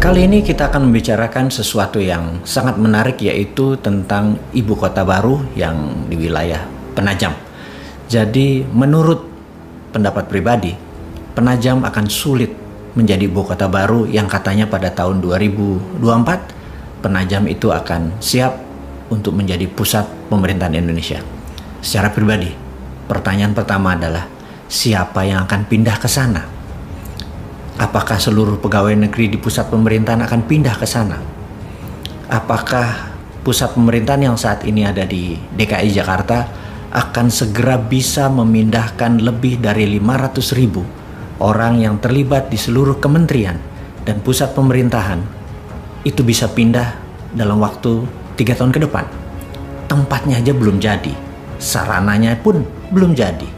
Kali ini kita akan membicarakan sesuatu yang sangat menarik, yaitu tentang ibu kota baru yang di wilayah Penajam. Jadi menurut pendapat pribadi, Penajam akan sulit menjadi ibu kota baru yang katanya pada tahun 2024 Penajam itu akan siap untuk menjadi pusat pemerintahan Indonesia. Secara pribadi, pertanyaan pertama adalah siapa yang akan pindah ke sana? Apakah seluruh pegawai negeri di pusat pemerintahan akan pindah ke sana? Apakah pusat pemerintahan yang saat ini ada di DKI Jakarta akan segera bisa memindahkan lebih dari 500.000 orang yang terlibat di seluruh kementerian dan pusat pemerintahan itu bisa pindah dalam waktu 3 tahun ke depan? Tempatnya aja belum jadi, sarananya pun belum jadi.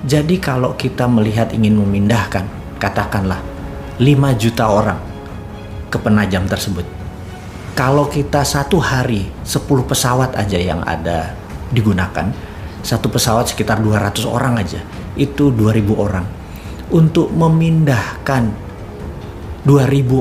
Jadi kalau kita melihat ingin memindahkan, katakanlah 5 juta orang ke Penajam tersebut, kalau kita satu hari 10 pesawat aja yang ada digunakan, satu pesawat sekitar 200 orang aja, itu 2.000 orang. Untuk memindahkan 2.000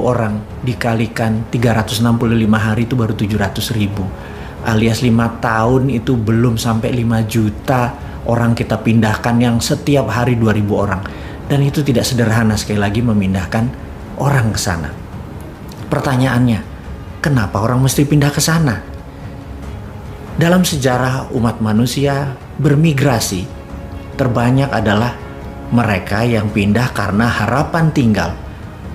orang dikalikan 365 hari itu baru 700.000, alias 5 tahun itu belum sampai 5 juta orang kita pindahkan yang setiap hari 2.000 orang. Dan itu tidak sederhana sekali lagi memindahkan orang ke sana. Pertanyaannya, kenapa orang mesti pindah ke sana? Dalam sejarah umat manusia bermigrasi, terbanyak adalah mereka yang pindah karena harapan tinggal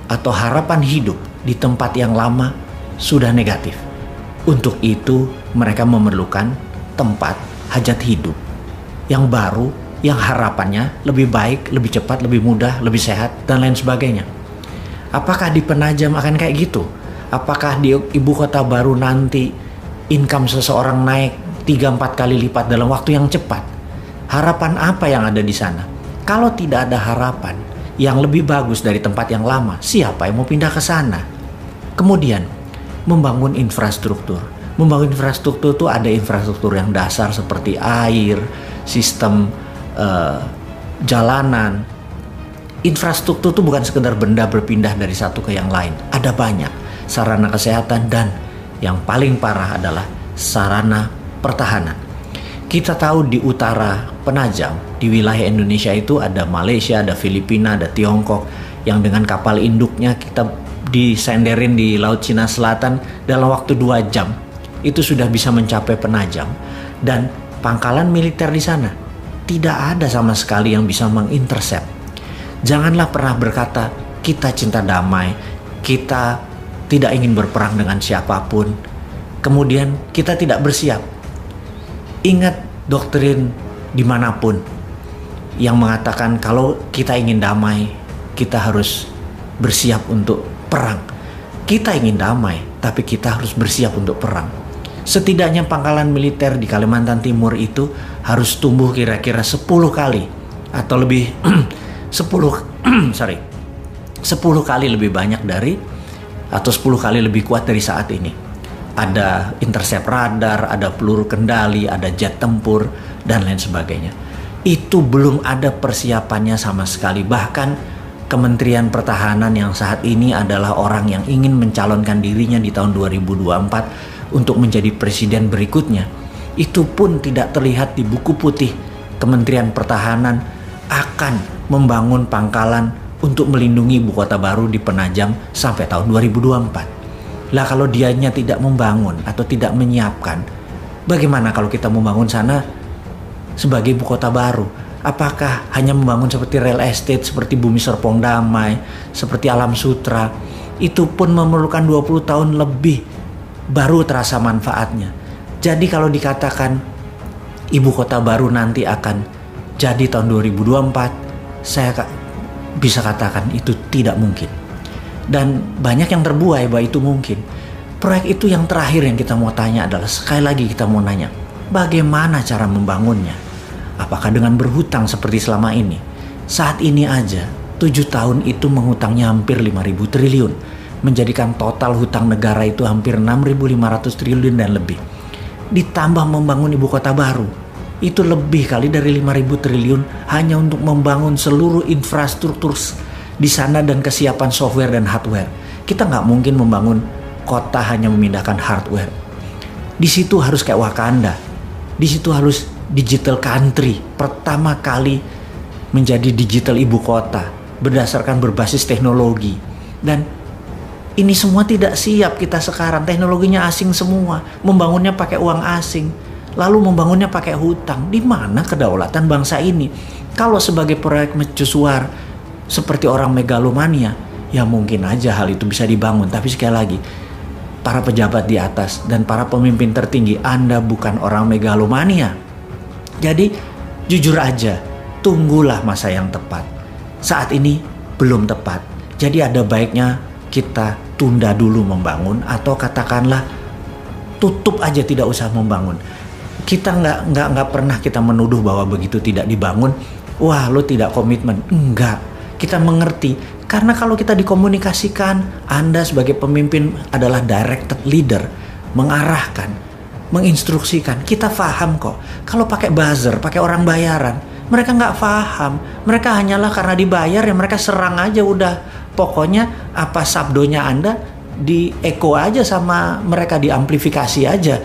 atau harapan hidup di tempat yang lama sudah negatif. Untuk itu mereka memerlukan tempat hajat hidup yang baru, yang harapannya lebih baik, lebih cepat, lebih mudah, lebih sehat, dan lain sebagainya. Apakah di Penajam akan kayak gitu? Apakah di ibu kota baru nanti income seseorang naik 3-4 kali lipat dalam waktu yang cepat? Harapan apa yang ada di sana? Kalau tidak ada harapan yang lebih bagus dari tempat yang lama, siapa yang mau pindah ke sana? Kemudian, membangun infrastruktur. Membangun infrastruktur itu ada infrastruktur yang dasar seperti air, sistem jalanan. Infrastruktur itu bukan sekedar benda berpindah dari satu ke yang lain. Ada banyak sarana kesehatan, dan yang paling parah adalah sarana pertahanan. Kita tahu di utara Penajam, di wilayah Indonesia itu ada Malaysia, ada Filipina, ada Tiongkok, yang dengan kapal induknya kita disenderin di Laut Cina Selatan dalam waktu 2 jam itu sudah bisa mencapai Penajam. Dan pangkalan militer di sana tidak ada sama sekali yang bisa mengintercept. Janganlah pernah berkata kita cinta damai, kita tidak ingin berperang dengan siapapun, kemudian kita tidak bersiap. Ingat doktrin dimanapun yang mengatakan kalau kita ingin damai, kita harus bersiap untuk perang. Kita ingin damai, tapi kita harus bersiap untuk perang. Setidaknya pangkalan militer di Kalimantan Timur itu harus tumbuh kira-kira 10 kali atau lebih 10 kali lebih banyak dari, atau 10 kali lebih kuat dari saat ini. Ada intercept radar, ada peluru kendali, ada jet tempur, dan lain sebagainya. Itu belum ada persiapannya sama sekali. Bahkan Kementerian Pertahanan yang saat ini adalah orang yang ingin mencalonkan dirinya di tahun 2024 untuk menjadi presiden berikutnya, itu pun tidak terlihat di buku putih Kementerian Pertahanan akan membangun pangkalan untuk melindungi ibu kota baru di Penajam sampai tahun 2024. Lah kalau dianya tidak membangun atau tidak menyiapkan, bagaimana kalau kita membangun sana sebagai ibu kota baru? Apakah hanya membangun seperti real estate, seperti Bumi Serpong Damai, seperti Alam Sutra? Itu pun memerlukan 20 tahun lebih baru terasa manfaatnya. Jadi kalau dikatakan ibu kota baru nanti akan jadi tahun 2024, saya bisa katakan itu tidak mungkin. Dan banyak yang terbuai bahwa itu mungkin. Proyek itu yang terakhir yang kita mau tanya adalah, sekali lagi kita mau nanya, bagaimana cara membangunnya? Apakah dengan berhutang seperti selama ini? Saat ini aja 7 tahun itu menghutangnya hampir 5.000 triliun. Menjadikan total hutang negara itu hampir 6.500 triliun dan lebih. Ditambah membangun ibu kota baru, itu lebih kali dari 5.000 triliun hanya untuk membangun seluruh infrastruktur di sana dan kesiapan software dan hardware. Kita nggak mungkin membangun kota hanya memindahkan hardware. Di situ harus kayak Wakanda. Di situ harus digital country. Pertama kali menjadi digital ibu kota berdasarkan berbasis teknologi. Dan ini semua tidak siap kita sekarang. Teknologinya asing semua. Membangunnya pakai uang asing. Lalu membangunnya pakai hutang. Di mana kedaulatan bangsa ini? Kalau sebagai proyek mercusuar seperti orang megalomania, ya mungkin aja hal itu bisa dibangun. Tapi sekali lagi, para pejabat di atas dan para pemimpin tertinggi, Anda bukan orang megalomania. Jadi jujur aja, tunggulah masa yang tepat. Saat ini belum tepat. Jadi ada baiknya kita tunda dulu membangun, atau katakanlah tutup aja, tidak usah membangun. Kita nggak pernah kita menuduh bahwa begitu tidak dibangun, wah lo tidak komitmen. Enggak, kita mengerti. Karena kalau kita dikomunikasikan, Anda sebagai pemimpin adalah directed leader, mengarahkan, menginstruksikan. Kita paham kok. Kalau pakai buzzer, pakai orang bayaran, mereka nggak paham. Mereka hanyalah karena dibayar ya mereka serang aja udah. Pokoknya apa sabdonya Anda di echo aja sama mereka, diamplifikasi aja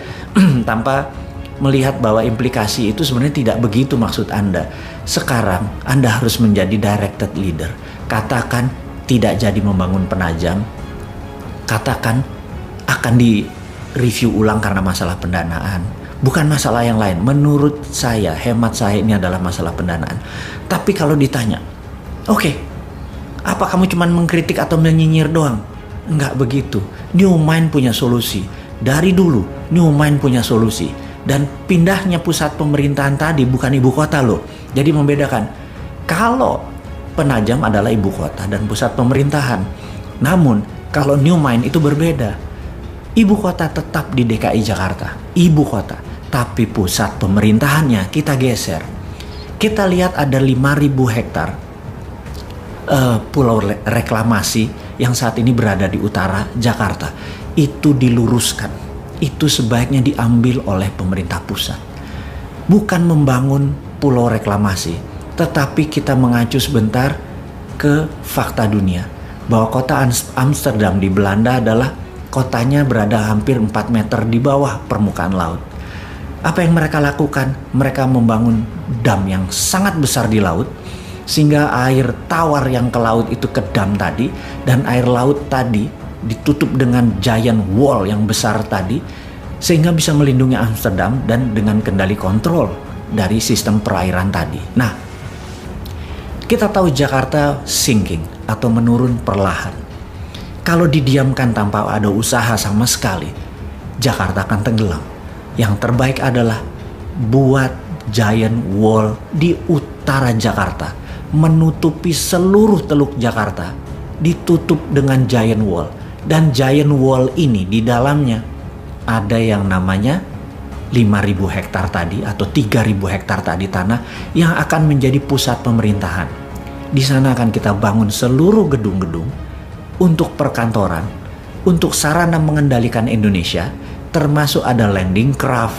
tanpa melihat bahwa implikasi itu sebenarnya tidak begitu maksud Anda. Sekarang Anda harus menjadi directed leader. Katakan tidak jadi membangun penajam. Katakan akan di-review ulang karena masalah pendanaan. Bukan masalah yang lain. Menurut saya, hemat saya, ini adalah masalah pendanaan. Tapi kalau ditanya, oke, apa kamu cuma mengkritik atau menyinyir doang? Enggak begitu. New Mind punya solusi. Dari dulu New Mind punya solusi. Dan pindahnya pusat pemerintahan tadi bukan ibu kota loh. Jadi membedakan. Kalau Penajam adalah ibu kota dan pusat pemerintahan. Namun kalau New Mind itu berbeda. Ibu kota tetap di DKI Jakarta. Ibu kota. Tapi pusat pemerintahannya kita geser. Kita lihat ada 5.000 hektar pulau reklamasi yang saat ini berada di utara Jakarta. Itu diluruskan. Itu sebaiknya diambil oleh pemerintah pusat. Bukan membangun pulau reklamasi, tetapi kita mengacu sebentar ke fakta dunia. Bahwa kota Amsterdam di Belanda adalah kotanya berada hampir 4 meter di bawah permukaan laut. Apa yang mereka lakukan? Mereka membangun dam yang sangat besar di laut, sehingga air tawar yang ke laut itu ke dam tadi, dan air laut tadi ditutup dengan giant wall yang besar tadi, sehingga bisa melindungi Amsterdam dan dengan kendali kontrol dari sistem perairan tadi. Nah, kita tahu Jakarta sinking atau menurun perlahan. Kalau didiamkan tanpa ada usaha sama sekali, Jakarta akan tenggelam. Yang terbaik adalah buat giant wall di utara Jakarta, menutupi seluruh teluk Jakarta, ditutup dengan giant wall. Dan giant wall ini di dalamnya ada yang namanya 5.000 hektar tadi atau 3.000 hektar tadi tanah yang akan menjadi pusat pemerintahan. Di sana akan kita bangun seluruh gedung-gedung untuk perkantoran, untuk sarana mengendalikan Indonesia, termasuk ada landing craft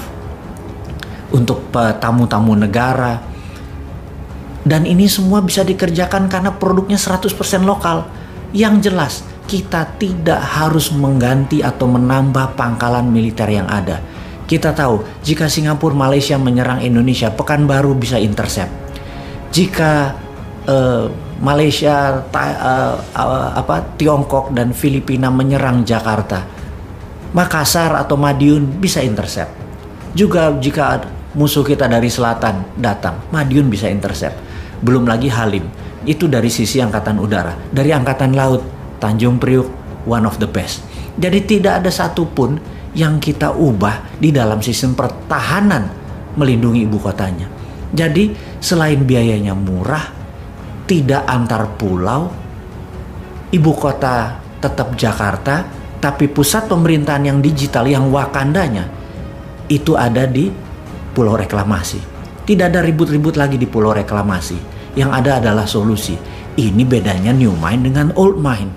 untuk tamu-tamu negara. Dan ini semua bisa dikerjakan karena produknya 100% lokal. Yang jelas, kita tidak harus mengganti atau menambah pangkalan militer yang ada. Kita tahu jika Singapura, Malaysia menyerang Indonesia, Pekanbaru bisa intercept. Jika Malaysia, Tiongkok dan Filipina menyerang Jakarta, Makassar atau Madiun bisa intercept. Juga jika musuh kita dari selatan datang, Madiun bisa intercept. Belum lagi Halim, itu dari sisi angkatan udara. Dari angkatan laut, Tanjung Priuk, one of the best. Jadi tidak ada satupun yang kita ubah di dalam sistem pertahanan melindungi ibu kotanya. Jadi selain biayanya murah, tidak antar pulau, ibu kota tetap Jakarta, tapi pusat pemerintahan yang digital, yang Wakandanya, itu ada di pulau reklamasi. Tidak ada ribut-ribut lagi di pulau reklamasi. Yang ada adalah solusi. Ini bedanya New Mind dengan Old Mind.